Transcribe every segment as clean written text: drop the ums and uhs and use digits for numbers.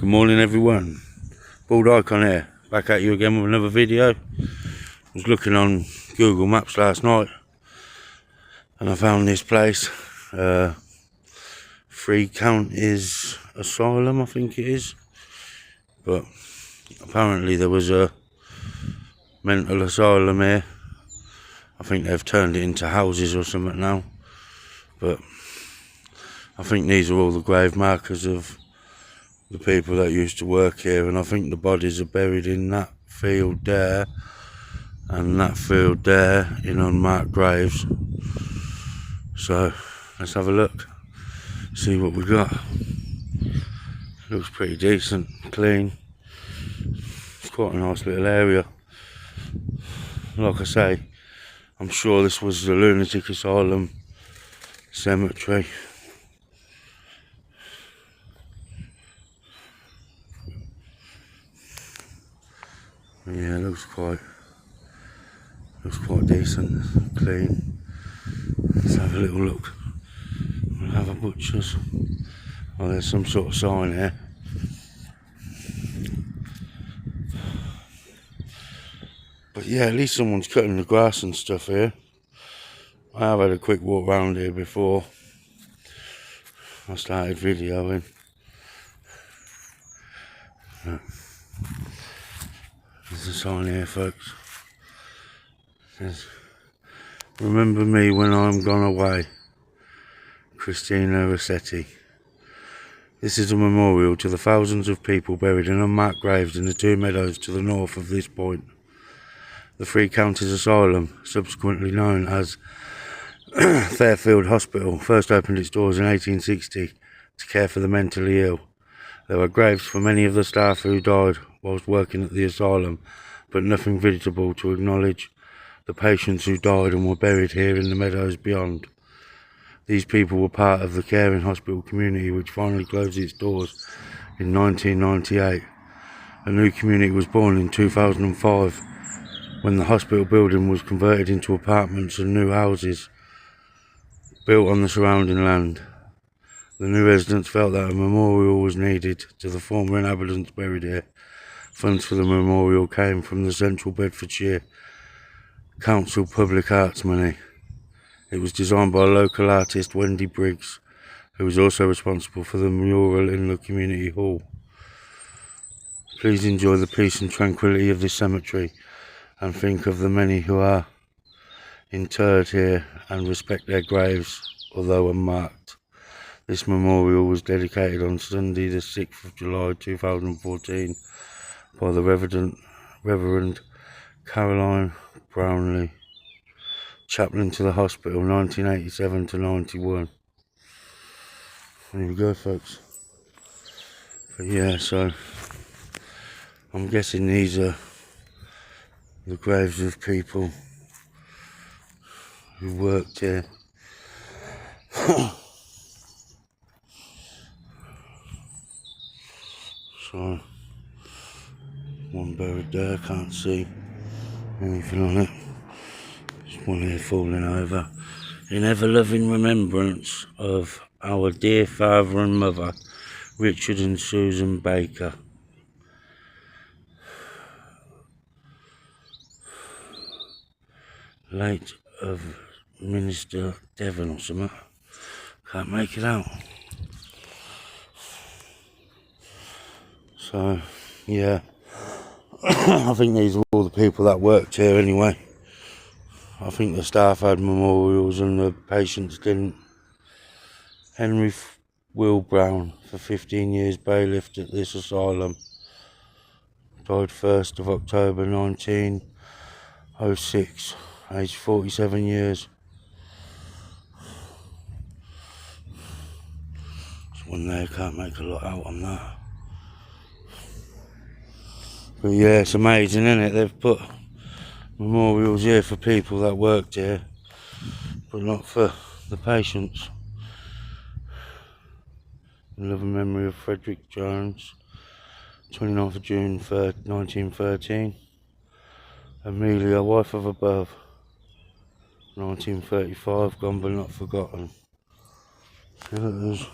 Good morning everyone, Bald Icon here, back at you again with another video. I was looking on Google Maps last night and I found this place, Three Counties Asylum I think it is, but apparently there was a mental asylum here. I think they've turned it into houses or something now, but I think these are all the grave markers of the people that used to work here, and I think the bodies are buried in that field there and that field there in unmarked graves. So let's have a look, see what we got. Looks pretty decent, clean. It's quite a nice little area. Like I say, I'm sure this was the lunatic asylum cemetery. Yeah, looks quite decent, clean. Let's have a little look. We'll have a butcher's. Oh, there's some sort of sign here. But yeah, at least someone's cutting the grass and stuff here. I have had a quick walk around here before I started videoing. There's a sign here, folks. It says, "Remember me when I'm gone away, Christina Rossetti." This is a memorial to the thousands of people buried in unmarked graves in the two meadows to the north of this point. The Three Counties Asylum, subsequently known as Fairfield Hospital, first opened its doors in 1860 to care for the mentally ill. There were graves for many of the staff who died whilst working at the asylum, but nothing visible to acknowledge the patients who died and were buried here in the meadows beyond. These people were part of the caring hospital community, which finally closed its doors in 1998. A new community was born in 2005 when the hospital building was converted into apartments and new houses built on the surrounding land. The new residents felt that a memorial was needed to the former inhabitants buried here. Funds for the memorial came from the Central Bedfordshire Council Public Arts money. It was designed by local artist Wendy Briggs, who was also responsible for the mural in the community hall. Please enjoy the peace and tranquility of this cemetery and think of the many who are interred here and respect their graves, although unmarked. This memorial was dedicated on Sunday the 6th of July 2014 by the Reverend Caroline Brownlee, chaplain to the hospital 1987 to 91. There we go, folks. But yeah, so I'm guessing these are the graves of people who worked here. So one buried there, can't see anything on it. There's one here falling over. In ever loving remembrance of our dear father and mother, Richard and Susan Baker. Late of Minister Devon or something. Can't make it out. So yeah, I think these are all the people that worked here anyway. I think the staff had memorials and the patients didn't. Henry Will Brown, for 15 years bailiffed at this asylum, died 1st of October 1906, aged 47 years. There's one there, can't make a lot out on that. But yeah, it's amazing, isn't it? They've put memorials here for people that worked here, but not for the patients. In loving memory of Frederick Jones, 29th of June 1913. Amelia, wife of above, 1935, gone but not forgotten. See, look, there's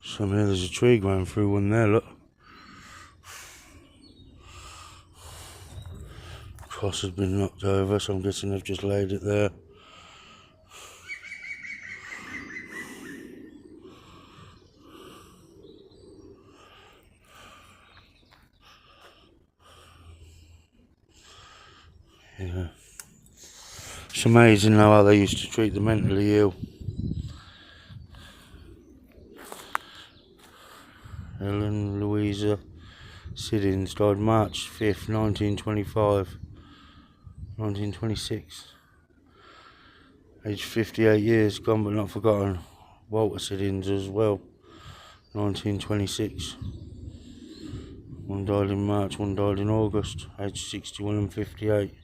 some here, there's a tree growing through one there, look. cross has been knocked over, so I'm guessing they've just laid it there. Yeah. It's amazing how they used to treat the mentally ill. Ellen Louisa Siddons died March 5th, 1926. Aged 58 years, gone but not forgotten. Walter Siddons as well, 1926. One died in March, one died in August, aged 61 and 58.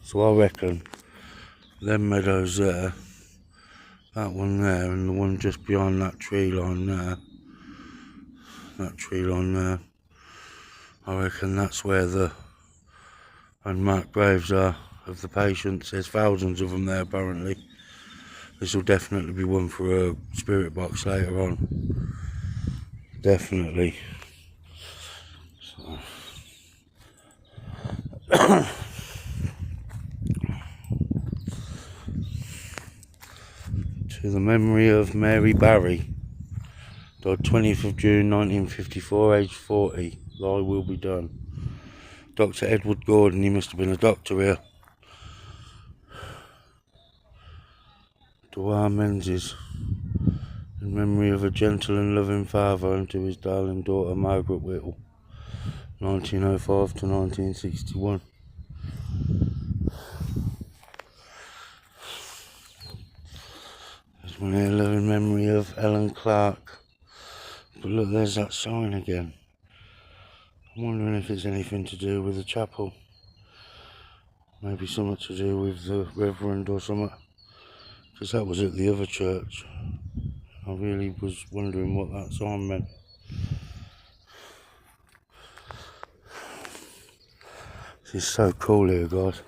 So I reckon them meadows there, that one there, and the one just behind that tree line there, I reckon that's where the unmarked graves are of the patients. There's thousands of them there apparently. This will definitely be one for a spirit box later on. Definitely. So. To the memory of Mary Barry, died 20th of June 1954, aged 40. Thy will be done. Dr. Edward Gordon, he must have been a doctor here. To our Menzies, in memory of a gentle and loving father, and to his darling daughter Margaret Whittle, 1905 to 1961. There's one here, loving memory of Ellen Clark. But look, there's that sign again. I'm wondering if it's anything to do with the chapel. Maybe something to do with the Reverend or something. Because that was at the other church. I really was wondering what that sign meant. This is so cool here, guys.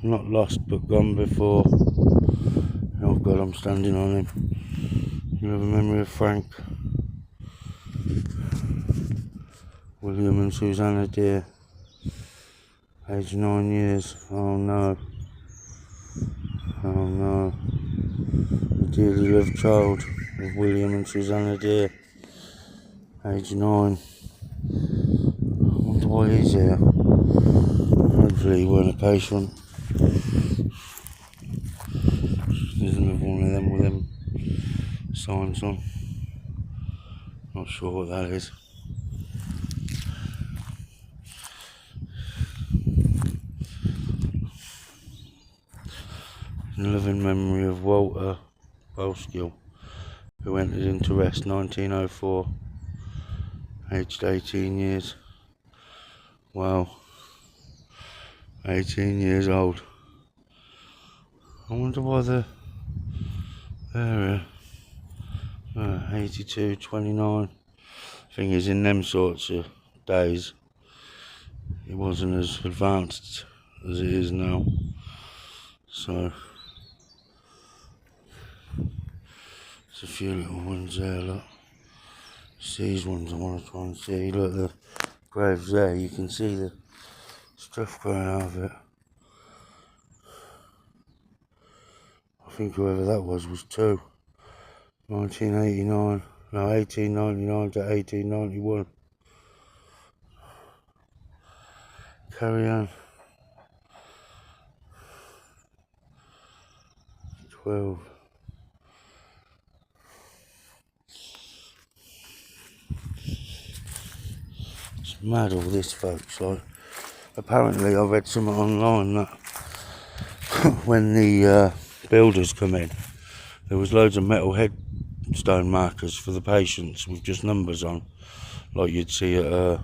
Not lost but gone before. Oh God, I'm standing on him. You have a memory of Frank, William and Susanna Dear, age 9 years. Oh no. Oh no. The dearly loved child of William and Susanna Dear, age 9. I wonder why he's here. Hopefully he weren't a patient. There's another one of them with them signs on. Not sure what that is. In loving memory of Walter Bolskill, who entered into rest 1904, aged 18 years. Wow, 18 years old. I wonder why they're 82, 29. Thing is, in them sorts of days, it wasn't as advanced as it is now. So, there's a few little ones there, look. It's these ones I want to try and see. Look, the graves there, you can see the stuff growing out of it. I think whoever that was 2. 1989, no, 1899 to 1891. Carry on. 12. It's mad all this, folks. Like, apparently I read something online that when the builders come in, there was loads of metal headstone markers for the patients with just numbers on, like you'd see at a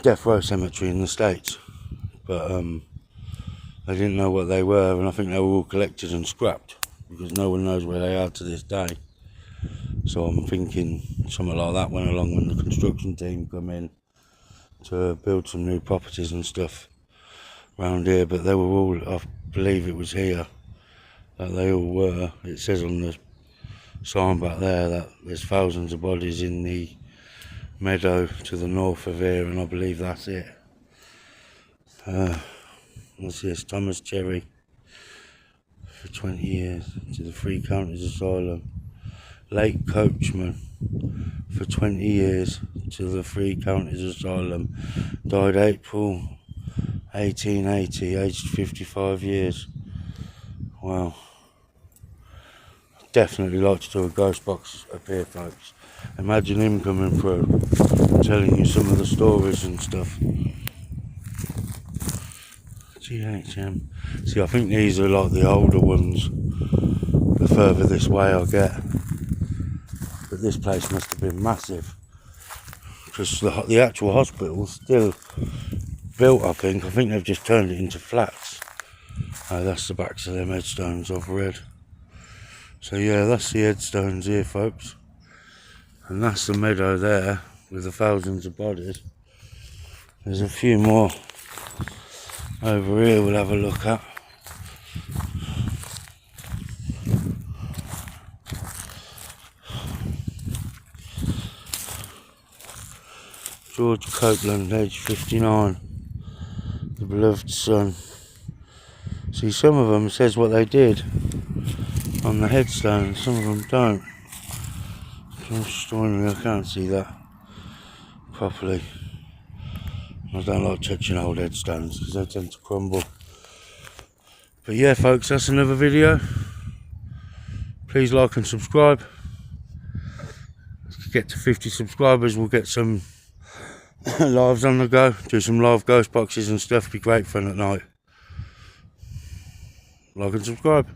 death row cemetery in the States. But they didn't know what they were, and I think they were all collected and scrapped because no one knows where they are to this day. So I'm thinking something like that went along when the construction team come in to build some new properties and stuff around here. But they were all, I believe it was here that they all were. It says on the sign back there that there's thousands of bodies in the meadow to the north of here, and I believe that's it. What's this? Thomas Cherry for 20 years to the Three Counties Asylum. Late coachman for 20 years to the Three Counties Asylum. Died April 1880, aged 55 years. Wow. Definitely like to do a ghost box up here, folks. Imagine him coming through, telling you some of the stories and stuff. GHM. See, I think these are like the older ones, the further this way I get. But this place must have been massive, because the actual hospital's still built, I think. I think they've just turned it into flats. Oh, that's the backs of them headstones I've read. So yeah, that's the headstones here, folks. And that's the meadow there with the thousands of bodies. There's a few more over here we'll have a look at. George Copeland, age 59, the beloved son. See, some of them says what they did on the headstone, some of them don't. I'm just wondering, I can't see that properly. I don't like touching old headstones because they tend to crumble. But yeah, folks, that's another video. Please like and subscribe. Let's get to 50 subscribers, we'll get some lives on the go, do some live ghost boxes and stuff. Be great fun at night. Like and subscribe.